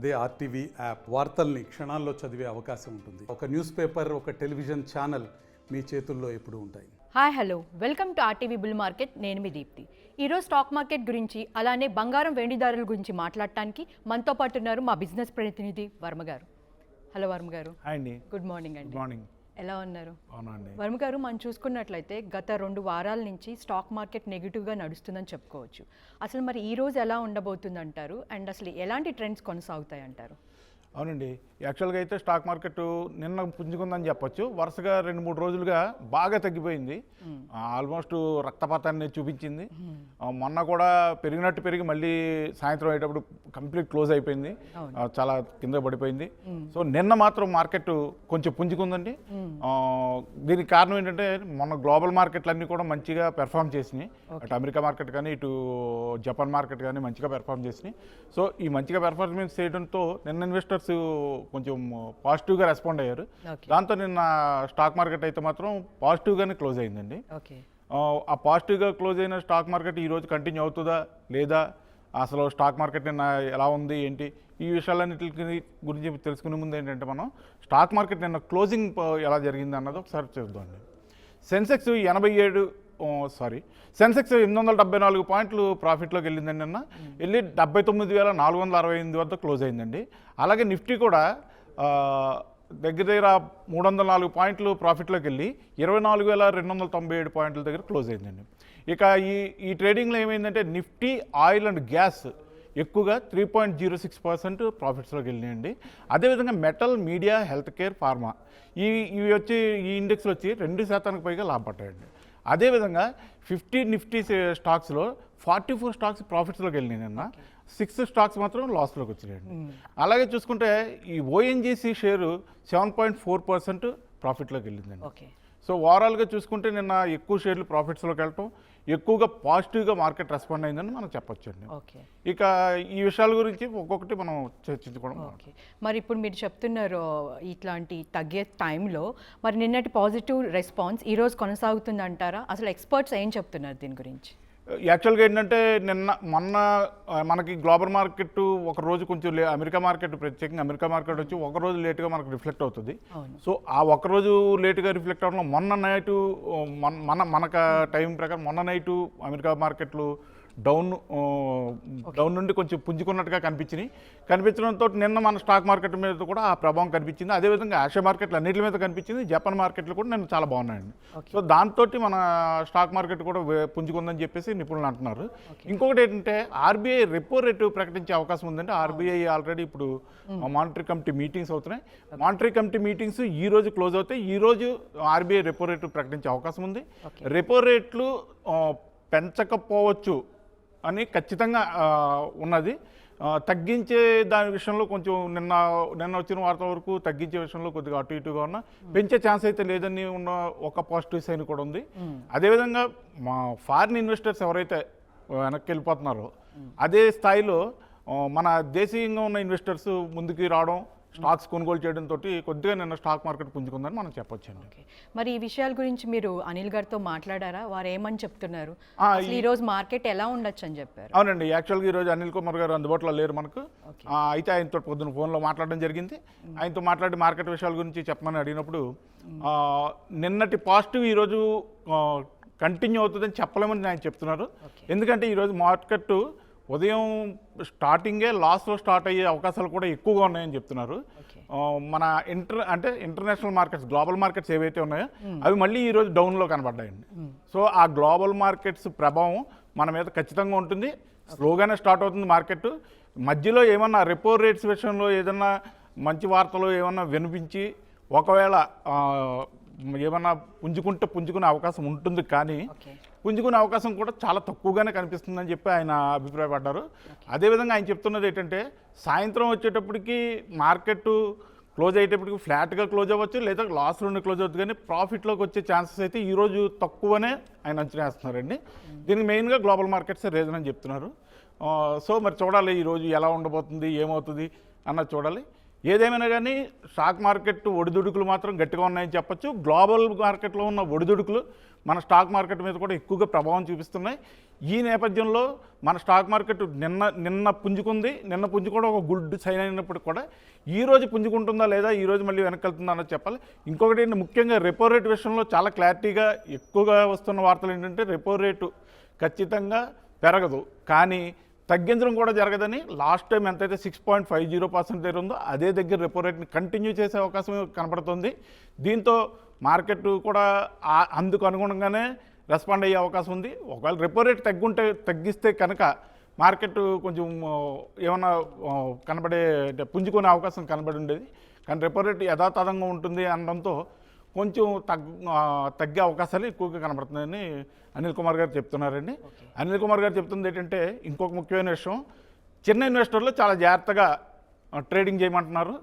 అదే RTV app వార్తల్ని క్షణాల్లో చదివే అవకాశం ఉంటుంది. ఒక న్యూస్ పేపర్, ఒక టెలివిజన్ ఛానల్ మీ చేతుల్లో ఎప్పుడూ ఉంటాయి. Hi hello, welcome to RTV bull market. నేను మీ దీప్తి. ఈరోజు స్టాక్ మార్కెట్ గురించి అలానే బంగారం వెండిదారుల గురించి మాట్లాడటానికి మనతో పాటు ఉన్నారు మా బిజినెస్ ప్రతినిధి వర్మ గారు. హలో వర్మ గారు. హాయ్ అండి. గుడ్ మార్నింగ్ అండి. Good morning. ఎలా ఉన్నారు? అవునండి. వర్మ గారు, మనం చూసుకున్నట్లయితే గత 2 వారాల నుంచి స్టాక్ మార్కెట్ నెగిటివ్గా నడుస్తుందని చెప్పుకోవచ్చు. అసలు మరి ఈ రోజు ఎలా ఉండబోతుంది అంటారు? అండ్ అసలు ఎలాంటి ట్రెండ్స్ కొనసాగుతాయి అంటారు? అవునండి, యాక్చువల్గా అయితే స్టాక్ మార్కెట్ నిన్న పుంజుకుందని చెప్పొచ్చు. వరుసగా 2-3 రోజులుగా బాగా తగ్గిపోయింది. ఆల్మోస్ట్ రక్తపాతాన్ని చూపించింది. మొన్న కూడా పెరిగినట్టు పెరిగి మళ్ళీ సాయంత్రం అయ్యేటప్పుడు కంప్లీట్ క్లోజ్ అయిపోయింది, చాలా కింద పడిపోయింది. సో నిన్న మాత్రం మార్కెట్ కొంచెం పుంజుకుందండి. దీనికి కారణం ఏంటంటే మొన్న గ్లోబల్ మార్కెట్లు అన్నీ కూడా మంచిగా పెర్ఫామ్ చేసినాయి. అటు అమెరికా మార్కెట్ కానీ ఇటు జపాన్ మార్కెట్ కానీ మంచిగా పెర్ఫామ్ చేసినాయి. సో ఈ మంచిగా పెర్ఫార్మెన్స్ చేయడంతో నిన్న ఇన్వెస్టర్స్ కొంచెం పాజిటివ్గా రెస్పాండ్ అయ్యారు. దాంతో నిన్న స్టాక్ మార్కెట్ అయితే మాత్రం పాజిటివ్గానే క్లోజ్ అయిందండి. ఆ పాజిటివ్గా క్లోజ్ అయిన స్టాక్ మార్కెట్ ఈరోజు కంటిన్యూ అవుతుందా లేదా, అసలు స్టాక్ మార్కెట్ నిన్న ఎలా ఉంది ఏంటి, ఈ విషయాలన్నిటి గురించి తెలుసుకునే ముందు ఏంటంటే మనం స్టాక్ మార్కెట్ నిన్న క్లోజింగ్ ఎలా జరిగింది అన్నది ఒకసారి చూద్దామండి. సెన్సెక్స్ 874 పాయింట్లు ప్రాఫిట్లోకి వెళ్ళిందండి. నిన్న వెళ్ళి 79,468 వద్ద క్లోజ్ అయిందండి. అలాగే నిఫ్టీ కూడా దగ్గర 304 పాయింట్లు ప్రాఫిట్లోకి వెళ్ళి 24,297 పాయింట్ల దగ్గర క్లోజ్ అయిందండి. ఇక ఈ ట్రేడింగ్లో ఏమైందంటే నిఫ్టీ ఆయిల్ అండ్ గ్యాస్ ఎక్కువగా 3.06% ప్రాఫిట్స్లోకి వెళ్ళినాయండి. అదేవిధంగా metal, media, health care, pharma ఇవి వచ్చి ఈ ఇండెక్స్లో వచ్చి 2% పైగా లాభపడ్డాయండి. అదేవిధంగా 50 నిఫ్టీ స్టాక్స్లో 44 స్టాక్స్ ప్రాఫిట్స్లోకి వెళ్ళినాయి. నిన్న 6 స్టాక్స్ మాత్రం లాస్లోకి వచ్చినాయండి. అలాగే చూసుకుంటే ఈ ఓఎన్జీసీ షేరు 7.4% ప్రాఫిట్లోకి వెళ్ళిందండి. సో ఓవరాల్గా చూసుకుంటే నిన్న ఎక్కువ షేర్లు ప్రాఫిట్స్లోకి వెళ్ళటం, ఎక్కువగా పాజిటివ్గా మార్కెట్ రెస్పాండ్ అయిందని మనం చెప్పొచ్చండి. ఇక ఈ విషయాల గురించి ఒక్కొక్కటి మనం చర్చించుకోవడం. మరి ఇప్పుడు మీరు చెప్తున్నారు ఇట్లాంటి తగ్గే టైంలో మరి నిన్నటి పాజిటివ్ రెస్పాన్స్ ఈరోజు కొనసాగుతుంది అంటారా? అసలు ఎక్స్పర్ట్స్ ఏం చెప్తున్నారు దీని గురించి? యాక్చువల్గా ఏంటంటే మొన్న మనకి గ్లోబల్ మార్కెట్ ఒక రోజు కొంచెం అమెరికా మార్కెట్, ప్రత్యేకంగా అమెరికా మార్కెట్ వచ్చి ఒక రోజు లేటుగా మనకు రిఫ్లెక్ట్ అవుతుంది. సో ఆ ఒక్కరోజు లేటుగా రిఫ్లెక్ట్ అవ్వడంలో మొన్న నైటు మనకు టైం ప్రకారం మొన్న నైటు అమెరికా మార్కెట్లు డౌన్ నుండి కొంచెం పుంజుకున్నట్టుగా కనిపించడంతో నిన్న మన స్టాక్ మార్కెట్ మీద కూడా ఆ ప్రభావం కనిపించింది. అదేవిధంగా ఆసియా మార్కెట్లు అన్నింటి మీద కనిపించింది. జపాన్ మార్కెట్లు కూడా నిన్న చాలా బాగున్నాయండి. సో దాంతో మన స్టాక్ మార్కెట్ కూడా పుంజుకుందని చెప్పేసి నిపుణులు అంటున్నారు. ఇంకొకటి ఏంటంటే ఆర్బీఐ రెపో రేటు ప్రకటించే అవకాశం ఉందంటే ఆర్బీఐ ఆల్రెడీ ఇప్పుడు మానిటరీ కమిటీ మీటింగ్స్ అవుతున్నాయి. మానిటరీ కమిటీ మీటింగ్స్ ఈ రోజు క్లోజ్ అవుతాయి. ఈ రోజు ఆర్బీఐ రెపో రేటు ప్రకటించే అవకాశం ఉంది. రెపో రేట్లు పెంచకపోవచ్చు అని ఖచ్చితంగా ఉన్నది. తగ్గించే దాని విషయంలో కొంచెం నిన్న వచ్చిన వార్త వరకు తగ్గించే విషయంలో కొద్దిగా అటు ఇటుగా ఉన్న, పెంచే ఛాన్స్ అయితే లేదని ఉన్న ఒక పాజిటివ్ సైన్ కూడా ఉంది. అదేవిధంగా మా ఫారిన్ ఇన్వెస్టర్స్ ఎవరైతే వెనక్కి వెళ్ళిపోతున్నారో అదే స్థాయిలో మన దేశీయంగా ఉన్న ఇన్వెస్టర్స్ ముందుకు రావడం, స్టాక్స్ కొనుగోలు చేయడంతో కొద్దిగా నిన్న స్టాక్ మార్కెట్ పుంజుకుందని మనం చెప్పొచ్చండి. మరి ఈ విషయాల గురించి మీరు అనిల్ గారితో మాట్లాడారా? వారు ఏమని చెప్తున్నారు? ఈ రోజు మార్కెట్ ఎలా ఉండొచ్చు అని చెప్పారు. అవునండి, యాక్చువల్గా ఈరోజు అనిల్ కుమార్ గారు అందుబాటులో లేరు మనకు. అయితే ఆయనతో పొద్దున ఫోన్లో మాట్లాడడం జరిగింది. ఆయనతో మాట్లాడి మార్కెట్ విషయాల గురించి చెప్పమని అడిగినప్పుడు నిన్నటి పాజిటివ్ ఈరోజు కంటిన్యూ అవుతుందని చెప్పలేమని ఆయన చెప్తున్నారు. ఎందుకంటే ఈరోజు మార్కెట్ ఉదయం స్టార్టింగే లాస్లో స్టార్ట్ అయ్యే అవకాశాలు కూడా ఎక్కువగా ఉన్నాయని చెప్తున్నారు. మన ఇంటర్నేషనల్ మార్కెట్స్, గ్లోబల్ మార్కెట్స్ ఏవైతే ఉన్నాయో అవి మళ్ళీ ఈరోజు డౌన్లో కనబడ్డాయండి. సో ఆ గ్లోబల్ మార్కెట్స్ ప్రభావం మన మీద ఖచ్చితంగా ఉంటుంది. స్లోగానే స్టార్ట్ అవుతుంది మార్కెట్. మధ్యలో ఏమన్నా రెపో రేట్స్ విషయంలో ఏదన్నా మంచి వార్తలు ఏమన్నా వినిపించి ఒకవేళ ఏమన్నా పుంజుకునే అవకాశం ఉంటుంది, కానీ పుంజుకునే అవకాశం కూడా చాలా తక్కువగానే కనిపిస్తుందని చెప్పి ఆయన అభిప్రాయపడ్డారు. అదేవిధంగా ఆయన చెప్తున్నది ఏంటంటే సాయంత్రం వచ్చేటప్పటికి మార్కెట్ క్లోజ్ అయ్యేటప్పటికి ఫ్లాట్గా క్లోజ్ అవ్వచ్చు, లేదా లాస్లోనే క్లోజ్ అవుతుంది, కానీ ప్రాఫిట్లోకి వచ్చే ఛాన్సెస్ అయితే ఈరోజు తక్కువనే ఆయన అంచనా వేస్తున్నారండి. దీనికి మెయిన్గా గ్లోబల్ మార్కెట్స్ రీజన్ అని చెప్తున్నారు. సో మరి చూడాలి ఈరోజు ఎలా ఉండబోతుంది, ఏమవుతుంది అన్నది చూడాలి. ఏదేమైనా కానీ స్టాక్ మార్కెట్ ఒడిదుడుకులు మాత్రం గట్టిగా ఉన్నాయని చెప్పొచ్చు. గ్లోబల్ మార్కెట్లో ఉన్న ఒడిదుడుకులు మన స్టాక్ మార్కెట్ మీద కూడా ఎక్కువగా ప్రభావం చూపిస్తున్నాయి. ఈ నేపథ్యంలో మన స్టాక్ మార్కెట్ నిన్న పుంజుకుంది. నిన్న పుంజుకోవడం ఒక గుడ్ సైన్ అయినప్పుడు కూడా ఈ రోజు పుంజుకుంటుందా లేదా, ఈ రోజు మళ్ళీ వెనక్కి వెళ్తుందా అన్నది చెప్పాలి. ఇంకొకటి ముఖ్యంగా రెపో రేట్ విషయంలో చాలా క్లారిటీగా ఎక్కువగా వస్తున్న వార్తలు ఏంటంటే రెపో రేటు ఖచ్చితంగా పెరగదు, కానీ తగ్గించడం కూడా జరగదని లాస్ట్ టైం ఎంతైతే 6.50% దగ్గర ఉందో అదే దగ్గర రెపో రేట్ని కంటిన్యూ చేసే అవకాశం కనపడుతుంది. దీంతో మార్కెట్ కూడా అందుకు అనుగుణంగానే రెస్పాండ్ అయ్యే అవకాశం ఉంది. ఒకవేళ రెపో రేట్ తగ్గిస్తే కనుక మార్కెట్ కొంచెం ఏమన్నా కనబడే పుంజుకునే అవకాశం కనబడి ఉండేది. కానీ రెపో రేట్ యథాతథంగా ఉంటుంది అనడంతో కొంచెం తగ్గే అవకాశాలు ఎక్కువగా కనబడుతున్నాయని అనిల్ కుమార్ గారు చెప్తున్నారండి. అనిల్ కుమార్ గారు చెప్తుంది ఏంటంటే ఇంకొక ముఖ్యమైన విషయం, చిన్న ఇన్వెస్టర్లు చాలా జాగ్రత్తగా ట్రేడింగ్ చేయమంటున్నారు.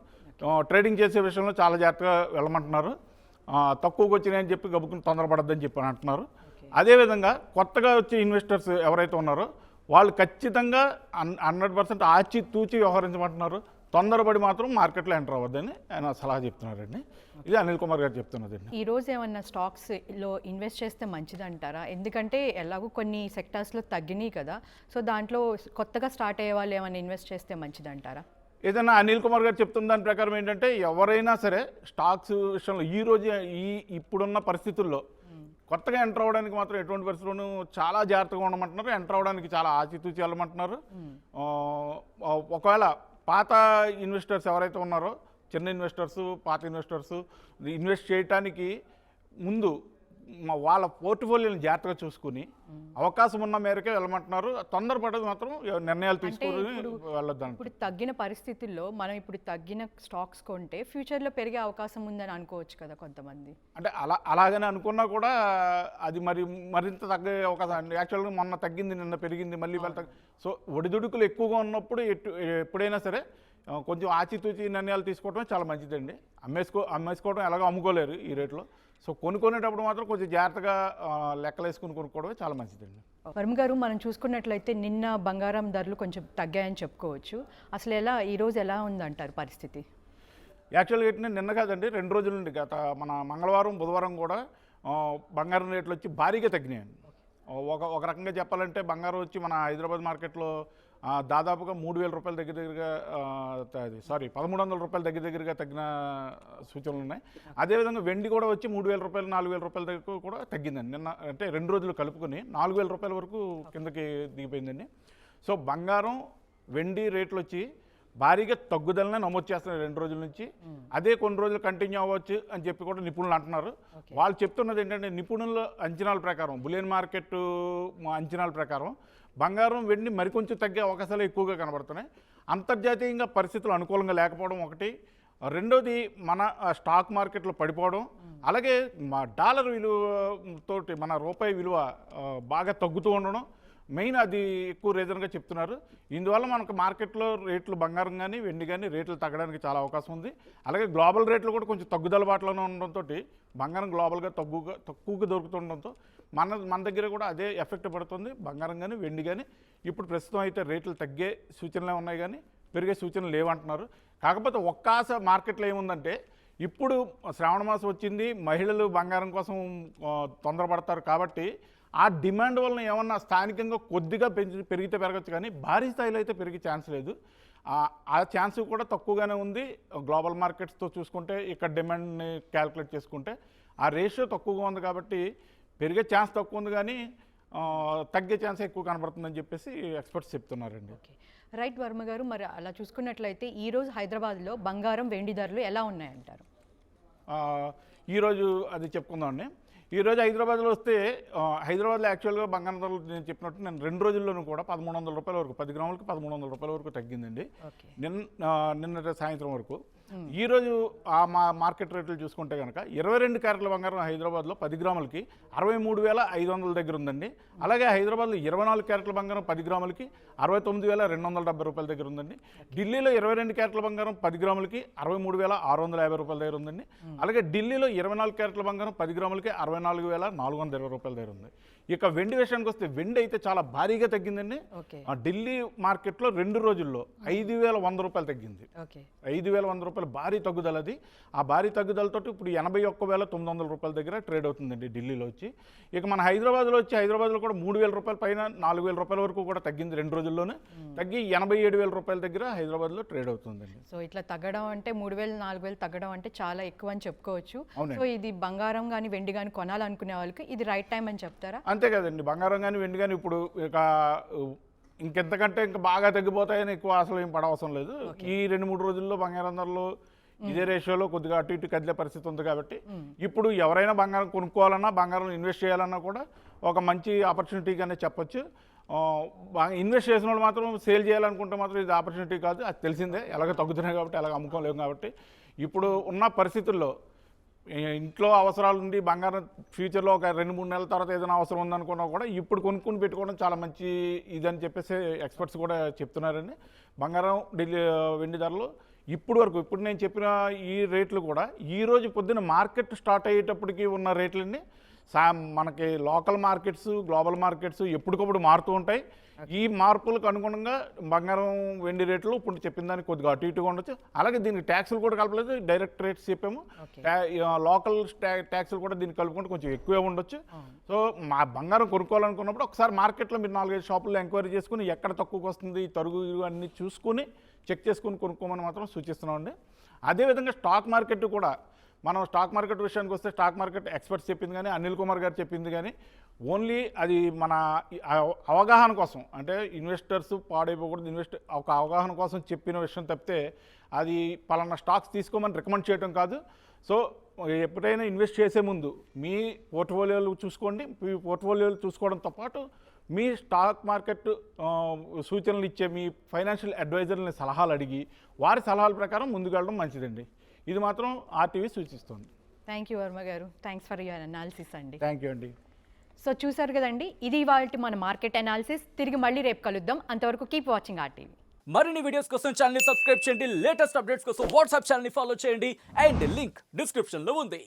ట్రేడింగ్ చేసే విషయంలో చాలా జాగ్రత్తగా వెళ్ళమంటున్నారు. తక్కువకి వచ్చినాయని చెప్పి గబుక్కుని తొందరపడద్దని చెప్పి అంటున్నారు. అదేవిధంగా కొత్తగా వచ్చే ఇన్వెస్టర్స్ ఎవరైతే ఉన్నారో వాళ్ళు ఖచ్చితంగా 100% ఆచి తూచి వ్యవహరించమంటున్నారు. తొందరపడి మాత్రం మార్కెట్లో ఎంటర్ అవ్వద్దని ఆయన సలహా చెప్తున్నారండి. ఇది అనిల్ కుమార్ గారు చెప్తున్నదండి. ఈ రోజు ఏమన్నా స్టాక్స్లో ఇన్వెస్ట్ చేస్తే మంచిదంటారా? ఎందుకంటే ఎలాగో కొన్ని సెక్టార్స్లో తగ్గినాయి కదా, సో దాంట్లో కొత్తగా స్టార్ట్ అయ్యే వాళ్ళు ఏమైనా ఇన్వెస్ట్ చేస్తే మంచిదంటారా? ఏదైనా అనిల్ కుమార్ గారు చెప్తున్న దాని ప్రకారం ఏంటంటే ఎవరైనా సరే స్టాక్స్ విషయంలో ఈ రోజు ఇప్పుడున్న పరిస్థితుల్లో కొత్తగా ఎంటర్ అవ్వడానికి మాత్రం ఎటువంటి పరిస్థితుల్లోనూ చాలా జాగ్రత్తగా ఉండమంటున్నారు. ఎంటర్ అవ్వడానికి చాలా ఆచితూచి వెళ్ళమంటున్నారు. ఒకవేళ పాత ఇన్వెస్టర్స్ ఎవరైతే ఉన్నారో చిన్న ఇన్వెస్టర్సు, పాత ఇన్వెస్టర్సు ఇన్వెస్ట్ చేయడానికి ముందు వాళ్ళ పోర్ట్ఫోలియోని జాగ్రత్తగా చూసుకుని అవకాశం ఉన్న మేరకే వెళ్ళమంటున్నారు. తొందరపడేది మాత్రం నిర్ణయాలు తీసుకుని వెళ్ళొద్దు. ఇప్పుడు తగ్గిన పరిస్థితుల్లో మనం ఇప్పుడు తగ్గిన స్టాక్స్ కొంటే ఫ్యూచర్లో పెరిగే అవకాశం ఉందని అనుకోవచ్చు కదా కొంతమంది. అంటే అలాగనే అనుకున్నా కూడా అది మరింత తగ్గే అవకాశం అండి. యాక్చువల్గా మొన్న తగ్గింది, నిన్న పెరిగింది, మళ్ళీ సో ఒడిదుడుకులు ఎక్కువగా ఉన్నప్పుడు ఎప్పుడైనా సరే కొంచెం ఆచితూచి నిర్ణయాలు తీసుకోవడమే చాలా మంచిదండి. అమ్మేసుకోవడం ఎలాగో అమ్ముకోలేరు ఈ రేట్లో. సో కొనుక్కునేటప్పుడు మాత్రం కొంచెం జాగ్రత్తగా లెక్కలేసుకుని కొనుక్కోవడమే చాలా మంచిదండి. వర్మ గారు, మనం చూసుకున్నట్లయితే నిన్న బంగారం ధరలు కొంచెం తగ్గాయని చెప్పుకోవచ్చు. అసలు ఈరోజు ఎలా ఉందంటారు పరిస్థితి? యాక్చువల్గా ఏంటంటే నిన్న కాదండి, 2 రోజుల నుండి మన మంగళవారం బుధవారం కూడా బంగారం రేట్లు వచ్చి భారీగా తగ్గినాయండి. ఒక రకంగా చెప్పాలంటే బంగారం వచ్చి మన హైదరాబాద్ మార్కెట్లో దాదాపుగా 3,000 రూపాయల దగ్గరగా 1,300 రూపాయల దగ్గరగా తగ్గిన సూచనలు ఉన్నాయి. అదేవిధంగా వెండి కూడా వచ్చి 3,000 రూపాయలు 4,000 రూపాయల దగ్గర కూడా తగ్గిందండి. నిన్న అంటే 2 రోజులు కలుపుకొని 4,000 రూపాయల వరకు కిందకి దిగిపోయిందండి. సో బంగారం వెండి రేట్లు వచ్చి భారీగా తగ్గుదలనే నమోదు చేస్తున్నారు 2 రోజుల నుంచి. అదే కొన్ని రోజులు కంటిన్యూ అవ్వచ్చు అని చెప్పి కూడా నిపుణులు అంటున్నారు. వాళ్ళు చెప్తున్నది ఏంటంటే నిపుణుల అంచనాల ప్రకారం, బులియన్ మార్కెట్ అంచనాల ప్రకారం బంగారం వెండి మరికొంచెం తగ్గే అవకాశాలు ఎక్కువగా కనబడుతున్నాయి. అంతర్జాతీయంగా పరిస్థితులు అనుకూలంగా లేకపోవడం ఒకటి, రెండోది మన స్టాక్ మార్కెట్లో పడిపోవడం, అలాగే మా డాలర్ విలువతోటి మన రూపాయి విలువ బాగా తగ్గుతూ ఉండడం మెయిన్ అది ఎక్కువ రీజన్గా చెప్తున్నారు. ఇందువల్ల మనకు మార్కెట్లో రేట్లు బంగారం కానీ వెండి కానీ రేట్లు తగ్గడానికి చాలా అవకాశం ఉంది. అలాగే గ్లోబల్ రేట్లు కూడా కొంచెం తగ్గుదల బాటలోనే ఉండడంతో బంగారం గ్లోబల్గా తక్కువగా దొరుకుతుండడంతో మన దగ్గర కూడా అదే ఎఫెక్ట్ పడుతుంది. బంగారం కానీ వెండి కానీ ఇప్పుడు ప్రస్తుతం అయితే రేట్లు తగ్గే సూచనలే ఉన్నాయి కానీ పెరిగే సూచనలు లేవంటున్నారు. కాకపోతే ఒక్క ఆశ మార్కెట్లో ఏముందంటే ఇప్పుడు శ్రావణ మాసం వచ్చింది, మహిళలు బంగారం కోసం తొందరపడతారు కాబట్టి ఆ డిమాండ్ వలన ఏమన్నా స్థానికంగా కొద్దిగా పెరిగితే పెరగచ్చు, కానీ భారీ స్థాయిలో అయితే పెరిగే ఛాన్స్ లేదు. ఆ ఛాన్స్ కూడా తక్కువగానే ఉంది. గ్లోబల్ మార్కెట్స్తో చూసుకుంటే ఇక్కడ డిమాండ్ని క్యాల్కులేట్ చేసుకుంటే ఆ రేషియో తక్కువగా ఉంది కాబట్టి పెరిగే ఛాన్స్ తక్కువ ఉంది, కానీ తగ్గే ఛాన్స్ ఎక్కువ కనబడుతుందని చెప్పేసి ఎక్స్పర్ట్స్ చెప్తున్నారండి. రైట్ వర్మ గారు, మరి అలా చూసుకున్నట్లయితే ఈరోజు హైదరాబాద్లో బంగారం వెండి ధరలు ఎలా ఉన్నాయంటారు? ఈరోజు అది చెప్పుకుందామండి. ఈరోజు హైదరాబాద్లో వస్తే హైదరాబాద్లో యాక్చువల్గా బంగారం ధరలు నేను చెప్పినట్టు నేను 2 రోజుల్లోనూ కూడా 1,300 రూపాయల వరకు 10 గ్రాములకి 1,300 రూపాయల వరకు తగ్గిందండి నిన్న సాయంత్రం వరకు. ఈరోజు మా మార్కెట్ రేట్లు చూసుకుంటే కనుక 22 క్యారెట్ల బంగారం హైదరాబాద్లో 10 గ్రాములకి 63,500 దగ్గర ఉందండి. అలాగే హైదరాబాద్లో 24 క్యారెట్ల బంగారం 10 గ్రాములకి 69,270 రూపాయల దగ్గర ఉందండి. ఢిల్లీలో 22 క్యారెట్ల బంగారం 10 గ్రాములకి 63,650 రూపాయల దగ్గర ఉందండి. అలాగే ఢిల్లీలో 24 క్యారెట్ల బంగారం 10 గ్రాములకి 64,420 రూపాయల దగ్గర ఉంది. ఇక వెండి విషయానికి వస్తే వెండి అయితే చాలా భారీగా తగ్గిందండి. ఢిల్లీ మార్కెట్లో 2 రోజుల్లో 5,100 రూపాయలు తగ్గింది. 5,100 రూపాయల భారీ తగ్గుదల అది. ఆ భారీ తగ్గుదలతో ఇప్పుడు 81,900 రూపాయల దగ్గర ట్రేడ్ అవుతుందండి ఢిల్లీలో వచ్చి. ఇక మన హైదరాబాద్లో కూడా 3,000 రూపాయల పైన 4,000 రూపాయల వరకు కూడా తగ్గింది 2 రోజుల్లోనే. తగ్గి 87,000 రూపాయల దగ్గర హైదరాబాద్లో ట్రేడ్ అవుతుందండి. సో ఇట్లా తగ్గడం అంటే 3,000 4,000 తగ్గడం అంటే చాలా ఎక్కువ అని చెప్పుకోవచ్చు. అవునండి. సో ఇది బంగారం కానీ వెండి కానీ కొనాలనుకునే వాళ్ళకి ఇది రైట్ టైం అని చెప్తారా? అంతే కదండి, బంగారం కానీ వెండి కానీ ఇప్పుడు ఇక ఇంకెంతకంటే ఇంకా బాగా తగ్గిపోతాయని ఎక్కువ అసలు ఏం పడవసరం లేదు. ఈ 2-3 రోజుల్లో బంగారం ధరలు ఇదే రేషియోలో కొద్దిగా అటు ఇటు కదిలే పరిస్థితి ఉంది కాబట్టి ఇప్పుడు ఎవరైనా బంగారం కొనుక్కోవాలన్నా, బంగారం ఇన్వెస్ట్ చేయాలన్నా కూడా ఒక మంచి ఆపర్చునిటీగానే చెప్పొచ్చు. ఇన్వెస్ట్ చేసిన వాళ్ళు మాత్రం సేల్ చేయాలనుకుంటే మాత్రం ఇది ఆపర్చునిటీ కాదు, అది తెలిసిందే. ఎలాగ తగ్గుతున్నాయి కాబట్టి, ఎలాగ అమ్ముకోలేము కాబట్టి ఇప్పుడు ఉన్న పరిస్థితుల్లో ఇంట్లో అవసరాలు ఉండి బంగారం ఫ్యూచర్లో ఒక 2-3 నెలల తర్వాత ఏదైనా అవసరం ఉందనుకున్నా కూడా ఇప్పుడు కొనుక్కుని పెట్టుకోవడం చాలా మంచి ఇదని చెప్పేసి ఎక్స్పర్ట్స్ కూడా చెప్తున్నారండి. బంగారం వెండి ధరలు ఇప్పుడు నేను చెప్పిన ఈ రేట్లు కూడా ఈరోజు పొద్దున్న మార్కెట్ స్టార్ట్ అయ్యేటప్పటికి ఉన్న రేట్లన్నీ మనకి లోకల్ మార్కెట్స్, గ్లోబల్ మార్కెట్స్ ఎప్పటికప్పుడు మారుతూ ఉంటాయి. ఈ మార్పులకు అనుగుణంగా బంగారం వెండి రేట్లు ఇప్పుడు చెప్పిన దానికి కొద్దిగా అటు ఇటుగా ఉండొచ్చు. అలాగే దీనికి ట్యాక్సులు కూడా కలపలేదు, డైరెక్ట్ రేట్స్ చెప్పాము. లోకల్ ట్యాక్సులు కూడా దీనికి కలుపుకుంటే కొంచెం ఎక్కువే ఉండొచ్చు. సో మా బంగారం కొనుక్కోవాలనుకున్నప్పుడు ఒకసారి మార్కెట్లో మీరు 4-5 షాపుల్లో ఎంక్వైరీ చేసుకుని ఎక్కడ తక్కువకి వస్తుంది, తరుగు అన్నీ చూసుకుని చెక్ చేసుకుని కొనుక్కోమని మాత్రం సూచిస్తున్నామండి. అదేవిధంగా స్టాక్ మార్కెట్ కూడా, మనం స్టాక్ మార్కెట్ విషయానికి వస్తే స్టాక్ మార్కెట్ ఎక్స్పర్ట్స్ చెప్పింది కానీ, అనిల్ కుమార్ గారు చెప్పింది కానీ ఓన్లీ అది మన అవగాహన కోసం, అంటే ఇన్వెస్టర్స్ పాడైపోకూడదు, ఒక అవగాహన కోసం చెప్పిన విషయం తప్పితే అది పలానా స్టాక్స్ తీసుకోమని రికమెండ్ చేయడం కాదు. సో ఎప్పుడైనా ఇన్వెస్ట్ చేసే ముందు మీ పోర్ట్ఫోలియోలు చూసుకోండి. మీ పోర్ట్ఫోలియోలు చూసుకోవడంతో పాటు మీ స్టాక్ మార్కెట్ సూచనలు ఇచ్చే మీ ఫైనాన్షియల్ అడ్వైజర్లని సలహాలు అడిగి వారి సలహాల ప్రకారం ముందుకెళ్ళడం మంచిదండి. ఇది మాత్రం ఆర్టీవీ సూచిస్తుంది. థ్యాంక్ యూ వర్మ గారు, థ్యాంక్స్ ఫర్ యువర్ అనాలిసిస్ అండి. థ్యాంక్ యూ అండి. సో చూసారు కదండి, ఇది ఇవాల్టి మన మార్కెట్ అనాలిసిస్. తిరిగి మళ్ళీ రేపు కలుద్దాం. అంతవరకు కీప్ వాచింగ్ ఆర్టీవీ. మరిన్ని వీడియోస్ కోసం ఛానల్ ని సబ్స్క్రైబ్ చేయండి, లేటెస్ట్ అప్డేట్స్ కోసం వాట్సాప్ ఛానల్ ని ఫాలో చేయండి, అండ్ లింక్ డిస్క్రిప్షన్ లో ఉంది.